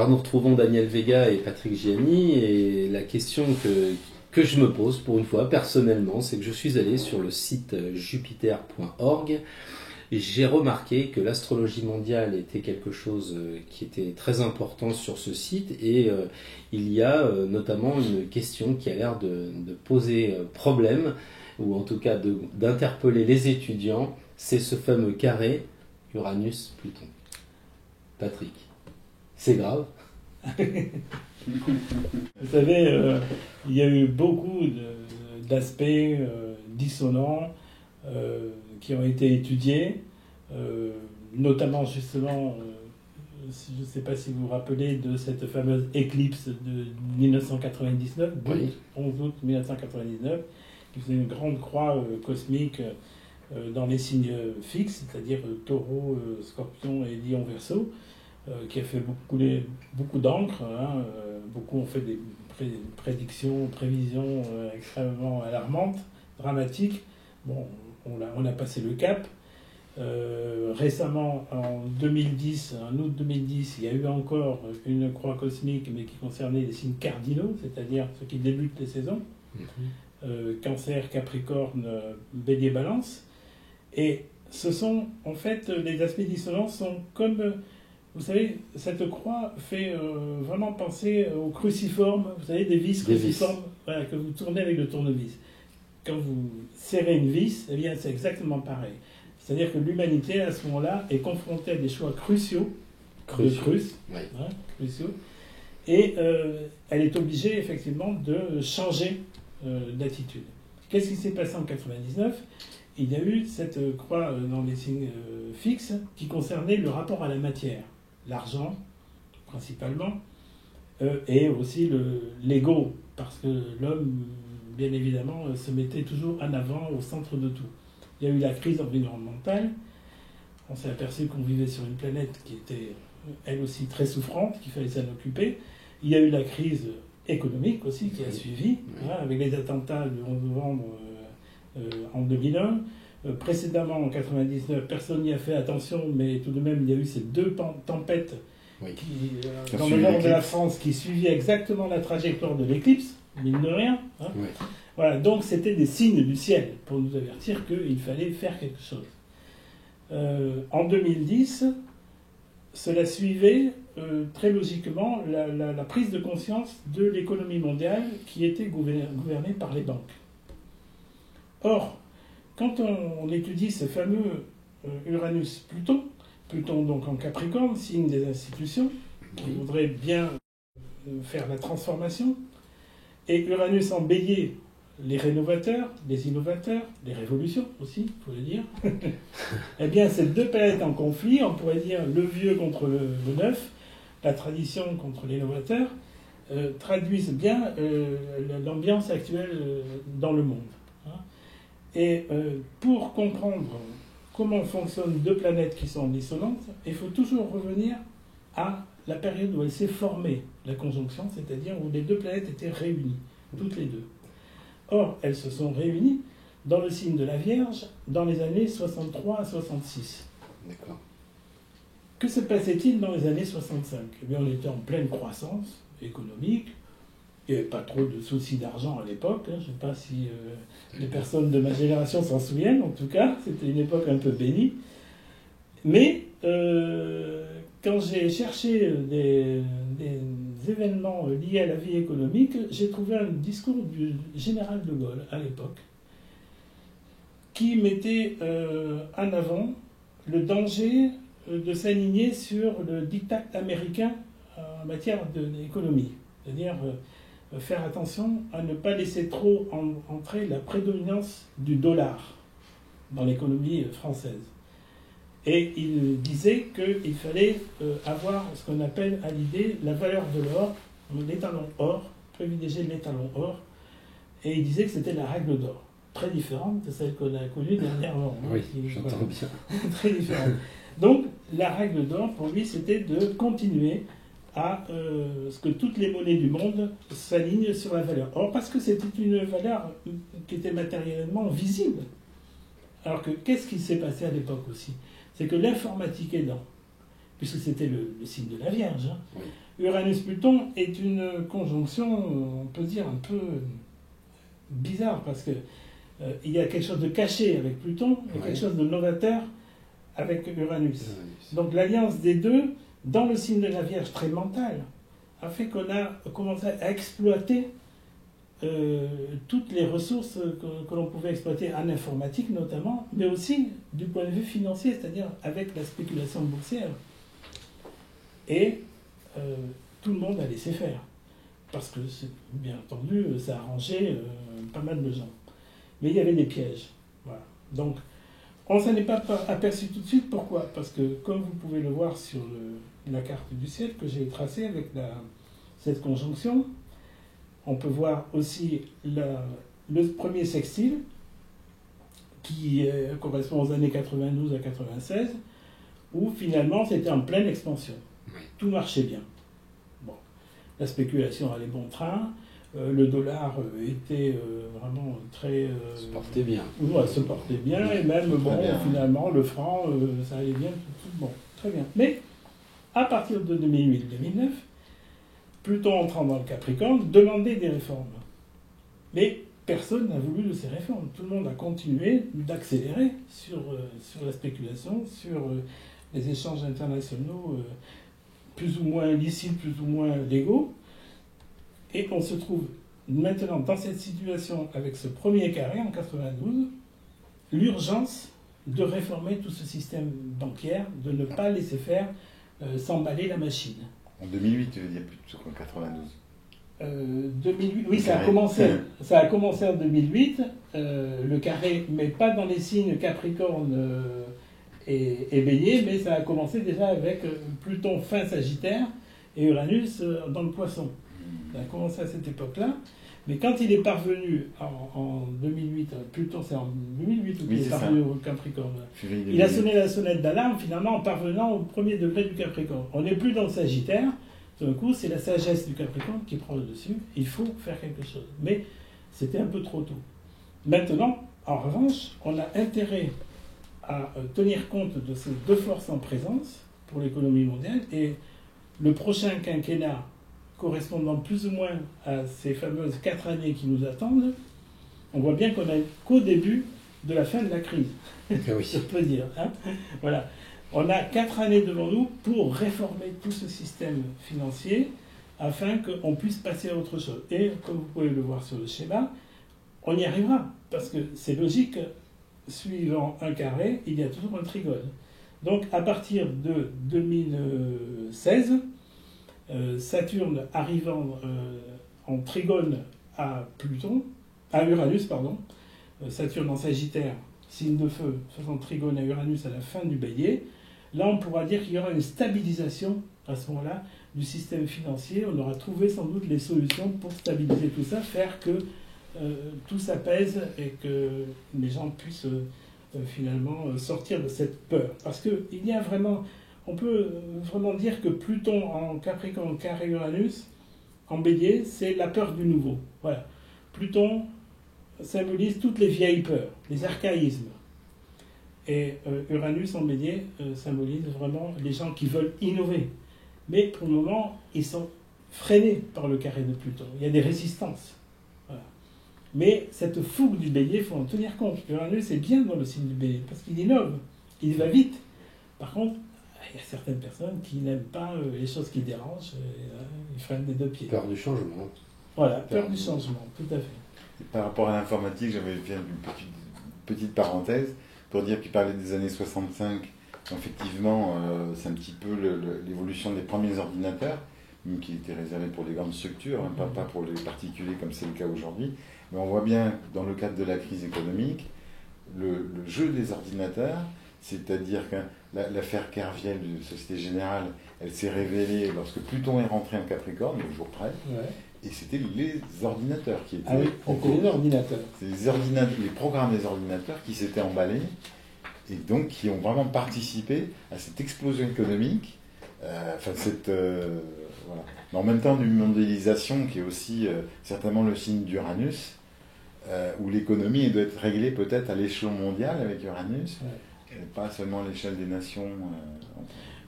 Alors nous retrouvons Daniel Vega et Patrick Gianni, et la question que je me pose pour une fois personnellement, c'est que je suis allé sur le site jupiter.org et j'ai remarqué que l'astrologie mondiale était quelque chose qui était très important sur ce site, et il y a notamment une question qui a l'air de poser problème, ou en tout cas d'interpeller les étudiants, c'est ce fameux carré Uranus-Pluton. Patrick, c'est grave? Vous savez, il y a eu beaucoup d'aspects dissonants qui ont été étudiés, notamment justement, je ne sais pas si vous vous rappelez de cette fameuse éclipse de 1999, Oui. 11 août 1999, qui faisait une grande croix cosmique dans les signes fixes, c'est-à-dire Taureau, Scorpion et Lion Verseau, qui a fait couler beaucoup d'encre. Beaucoup ont fait des prévisions extrêmement alarmantes, dramatiques. Bon, on a passé le cap. Récemment, en 2010, en août 2010, il y a eu encore une croix cosmique, mais qui concernait les signes cardinaux, c'est-à-dire ceux qui débutent les saisons. Cancer, Capricorne, Bélier, Balance. Et ce sont, en fait, les aspects dissonants sont comme... Vous savez, cette croix fait vraiment penser au cruciforme, vous savez, des vis cruciformes, voilà, que vous tournez avec le tournevis. Quand vous serrez une vis, eh bien, c'est exactement pareil. C'est-à-dire que l'humanité, à ce moment-là, est confrontée à des choix cruciaux, cruciaux, et elle est obligée, effectivement, de changer d'attitude. Qu'est-ce qui s'est passé en 1999 ? Il y a eu cette croix dans les signes fixes qui concernait le rapport à la matière. L'argent, principalement, et aussi l'ego, parce que l'homme, bien évidemment, se mettait toujours en avant, au centre de tout. Il y a eu la crise environnementale, on s'est aperçu qu'on vivait sur une planète qui était, elle aussi, très souffrante, qu'il fallait s'en occuper. Il y a eu la crise économique aussi qui a suivi, avec les attentats du 11 novembre en 2001. Précédemment, en 1999, personne n'y a fait attention, mais tout de même, il y a eu ces deux tempêtes qui, dans le nord de la France qui suivaient exactement la trajectoire de l'éclipse, mine de rien. Voilà, donc c'était des signes du ciel pour nous avertir qu'il fallait faire quelque chose. En 2010, cela suivait très logiquement la prise de conscience de l'économie mondiale qui était gouvernée par les banques. Or, quand on étudie ce fameux Uranus-Pluton, Pluton donc en Capricorne, signe des institutions, qui voudrait bien faire la transformation, et Uranus en Bélier, les rénovateurs, les innovateurs, les révolutions aussi, il faut le dire, eh bien ces deux planètes en conflit, on pourrait dire le vieux contre le neuf, la tradition contre l'innovateur, traduisent bien l'ambiance actuelle dans le monde. Et pour comprendre comment fonctionnent deux planètes qui sont dissonantes, il faut toujours revenir à la période où elle s'est formée, la conjonction, c'est-à-dire où les deux planètes étaient réunies, toutes les deux. Or, elles se sont réunies dans le signe de la Vierge dans les années 63 à 66. D'accord. Que se passait-il dans les années 65 ? Eh bien, on était en pleine croissance économique. Il n'y avait pas trop de soucis d'argent à l'époque. Je ne sais pas si les personnes de ma génération s'en souviennent. En tout cas, c'était une époque un peu bénie. Mais quand j'ai cherché des événements liés à la vie économique, j'ai trouvé un discours du général de Gaulle à l'époque qui mettait en avant le danger de s'aligner sur le diktat américain en matière d'économie. C'est-à-dire faire attention à ne pas laisser trop entrer la prédominance du dollar dans l'économie française. Et il disait qu'il fallait avoir ce qu'on appelle à l'idée la valeur de l'or, l'étalon or, privilégier l'étalon or, et il disait que c'était la règle d'or, très différente de celle qu'on a connue dernièrement. Oui, j'entends bien. Très différente. Donc la règle d'or, pour lui, c'était de continuer à ce que toutes les monnaies du monde s'alignent sur la valeur. Or, parce que c'était une valeur qui était matériellement visible. Alors que, qu'est-ce qui s'est passé à l'époque aussi ? C'est que l'informatique aidant, puisque c'était le signe de la Vierge, Uranus-Pluton est une conjonction, on peut dire, un peu bizarre, parce que il y a quelque chose de caché avec Pluton et quelque chose de novateur avec Uranus. Donc l'alliance des deux, dans le signe de la Vierge très mental, a fait qu'on a commencé à exploiter toutes les ressources que l'on pouvait exploiter en informatique notamment, mais aussi du point de vue financier, c'est-à-dire avec la spéculation boursière. Et tout le monde a laissé faire, parce que, bien entendu, ça a arrangé pas mal de gens. Mais il y avait des pièges. Voilà. Donc, on ne s'en est pas aperçu tout de suite. Pourquoi ? Parce que, comme vous pouvez le voir sur la carte du ciel que j'ai tracée avec cette conjonction, on peut voir aussi le premier sextile, qui correspond aux années 92 à 96, où finalement c'était en pleine expansion. Tout marchait bien. Bon. La spéculation allait bon train, le dollar était vraiment très... se portait bien. Ouais, se portait bien, et même, finalement, le franc, ça allait bien, tout bon, très bien. Mais, à partir de 2008-2009, Pluton entrant dans le Capricorne demandait des réformes. Mais personne n'a voulu de ces réformes. Tout le monde a continué d'accélérer sur la spéculation, sur les échanges internationaux plus ou moins licites, plus ou moins légaux. Et on se trouve maintenant dans cette situation avec ce premier carré en 92, l'urgence de réformer tout ce système bancaire, de ne pas laisser faire s'emballer la machine. En 2008, tu veux dire plutôt qu'en 92 2008, oui, ça a commencé en 2008, le carré, mais pas dans les signes Capricorne et Bélier, mais ça a commencé déjà avec Pluton fin Sagittaire et Uranus dans le Poisson. Ça a commencé à cette époque-là, mais quand il est parvenu en 2008, Pluton c'est en 2008 où il est parvenu au Capricorne, il a sonné la sonnette d'alarme finalement en parvenant au premier degré du Capricorne. On n'est plus dans le Sagittaire, tout d'un coup c'est la sagesse du Capricorne qui prend le dessus, il faut faire quelque chose. Mais c'était un peu trop tôt. Maintenant, en revanche, on a intérêt à tenir compte de ces deux forces en présence pour l'économie mondiale, et le prochain quinquennat correspondant plus ou moins à ces fameuses 4 années qui nous attendent, on voit bien qu'on n'est qu'au début de la fin de la crise. Oui. Je peux dire. Hein, voilà. On a 4 années devant nous pour réformer tout ce système financier afin qu'on puisse passer à autre chose. Et comme vous pouvez le voir sur le schéma, on y arrivera. Parce que c'est logique, suivant un carré, il y a toujours un trigone. Donc à partir de 2016, Saturne arrivant en trigone à Uranus, Saturne en Sagittaire, signe de feu, faisant trigone à Uranus à la fin du Bélier, là on pourra dire qu'il y aura une stabilisation à ce moment-là du système financier. On aura trouvé sans doute les solutions pour stabiliser tout ça, faire que tout s'apaise et que les gens puissent finalement sortir de cette peur. Parce qu'il y a vraiment... On peut vraiment dire que Pluton en Capricorne carré Uranus, en Bélier, c'est la peur du nouveau. Voilà. Pluton symbolise toutes les vieilles peurs, les archaïsmes. Et Uranus en Bélier symbolise vraiment les gens qui veulent innover. Mais pour le moment, ils sont freinés par le carré de Pluton. Il y a des résistances. Voilà. Mais cette fougue du Bélier, il faut en tenir compte. Uranus est bien dans le signe du Bélier, parce qu'il innove, il va vite. Par contre, il y a certaines personnes qui n'aiment pas les choses qui dérangent, ils freinent des deux pieds. Peur du changement. Voilà, peur du changement, tout à fait. Et par rapport à l'informatique, j'avais fait une petite parenthèse pour dire qu'il parlait des années 65. Effectivement, c'est un petit peu l'évolution des premiers ordinateurs, qui étaient réservés pour les grandes structures, hein, pas pour les particuliers comme c'est le cas aujourd'hui. Mais on voit bien, dans le cadre de la crise économique, le jeu des ordinateurs, c'est-à-dire que l'affaire Kerviel de Société Générale, elle s'est révélée lorsque Pluton est rentré en Capricorne, le jour près, et c'était les ordinateurs qui étaient... Ah oui, c'était les ordinateurs. C'est les programmes des ordinateurs qui s'étaient emballés, et donc qui ont vraiment participé à cette explosion économique, voilà. Mais en même temps d'une mondialisation qui est aussi certainement le signe d'Uranus, où l'économie doit être réglée peut-être à l'échelon mondial avec Uranus. Et pas seulement à l'échelle des nations.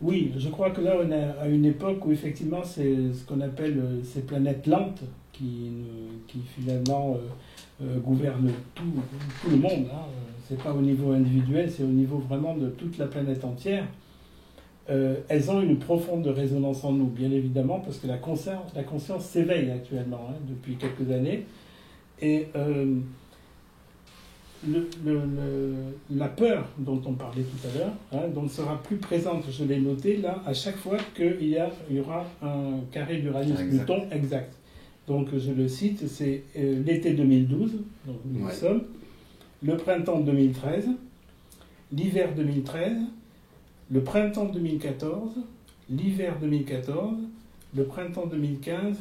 Oui, je crois que là, on est à une époque où effectivement, c'est ce qu'on appelle ces planètes lentes qui finalement gouvernent tout le monde. Hein. C'est pas au niveau individuel, c'est au niveau vraiment de toute la planète entière. Elles ont une profonde résonance en nous, bien évidemment, parce que la conscience s'éveille actuellement, hein, depuis quelques années. Et la peur dont on parlait tout à l'heure, hein, dont sera plus présente, je l'ai noté là, à chaque fois qu'il y aura un carré d'Uranus-Pluton exact. Donc je le cite, c'est l'été 2012, donc nous sommes, le printemps 2013, l'hiver 2013, le printemps 2014, l'hiver 2014, le printemps 2015,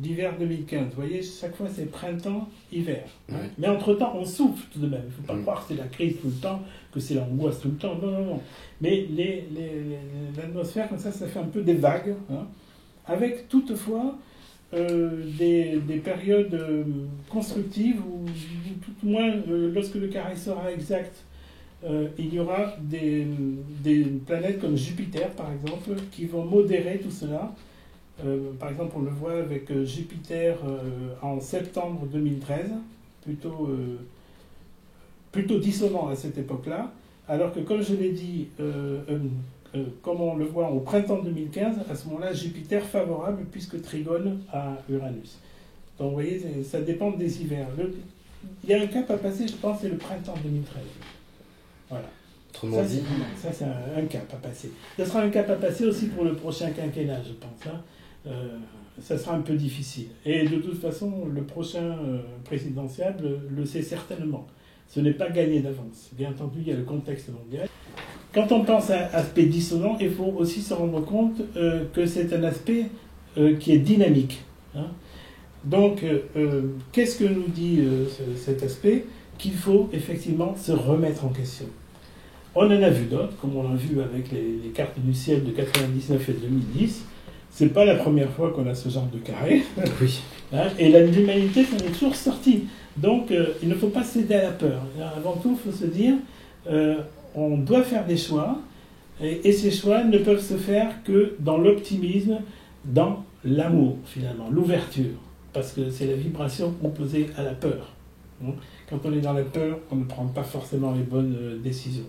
l'hiver 2015. Vous voyez, chaque fois c'est printemps, hiver. Ouais. Mais entre-temps, on souffle tout de même. Il ne faut pas croire que c'est la crise tout le temps, que c'est l'angoisse tout le temps. Non, non, non. Mais l'atmosphère, comme ça fait un peu des vagues, hein, avec toutefois des périodes constructives où, tout au moins, lorsque le carré sera exact, il y aura des planètes comme Jupiter, par exemple, qui vont modérer tout cela. Par exemple, on le voit avec Jupiter en septembre 2013, plutôt dissonant à cette époque-là, alors que, comme je l'ai dit, comme on le voit au printemps 2015, à ce moment-là, Jupiter favorable puisque trigone à Uranus. Donc, vous voyez, ça dépend des hivers. Il y a un cap à passer, je pense, c'est le printemps 2013. Voilà. Ça, c'est un cap à passer. Ce sera un cap à passer aussi pour le prochain quinquennat, je pense. Hein. Ça sera un peu difficile. Et de toute façon, le prochain présidentiel le sait certainement. Ce n'est pas gagné d'avance. Bien entendu, il y a le contexte mondial. Quand on pense à aspect dissonant, il faut aussi se rendre compte que c'est un aspect qui est dynamique. Hein. Donc, qu'est-ce que nous dit cet aspect? Qu'il faut effectivement se remettre en question. On en a vu d'autres, comme on l'a vu avec les cartes du ciel de 99 et 2010. C'est pas la première fois qu'on a ce genre de carré. Oui. Hein, et l'humanité s'en est toujours sortie. Donc, il ne faut pas céder à la peur. Avant tout, il faut se dire, on doit faire des choix, et ces choix ne peuvent se faire que dans l'optimisme, dans l'amour, finalement, l'ouverture. Parce que c'est la vibration opposée à la peur. Quand on est dans la peur, on ne prend pas forcément les bonnes décisions.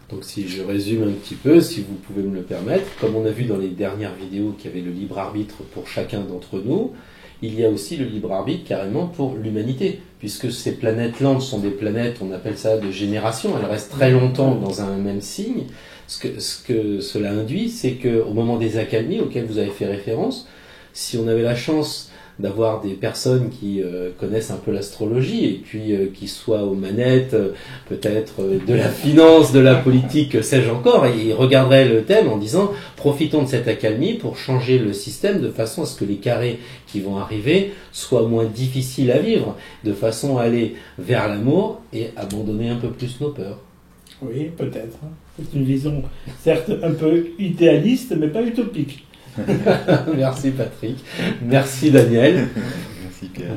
Donc si je résume un petit peu, si vous pouvez me le permettre, comme on a vu dans les dernières vidéos qu'il y avait le libre arbitre pour chacun d'entre nous, il y a aussi le libre arbitre carrément pour l'humanité, puisque ces planètes lentes sont des planètes, on appelle ça de génération, elles restent très longtemps dans un même signe. Ce que cela induit, c'est qu'au moment des accalmies auxquelles vous avez fait référence, si on avait la chance d'avoir des personnes qui connaissent un peu l'astrologie et puis qui soient aux manettes, peut-être de la finance, de la politique, que sais-je encore, et ils regarderaient le thème en disant profitons de cette accalmie pour changer le système de façon à ce que les carrés qui vont arriver soient moins difficiles à vivre, de façon à aller vers l'amour et abandonner un peu plus nos peurs. Oui, peut-être. C'est une vision certes un peu idéaliste, mais pas utopique. Merci Patrick, merci Daniel. Merci Pierre.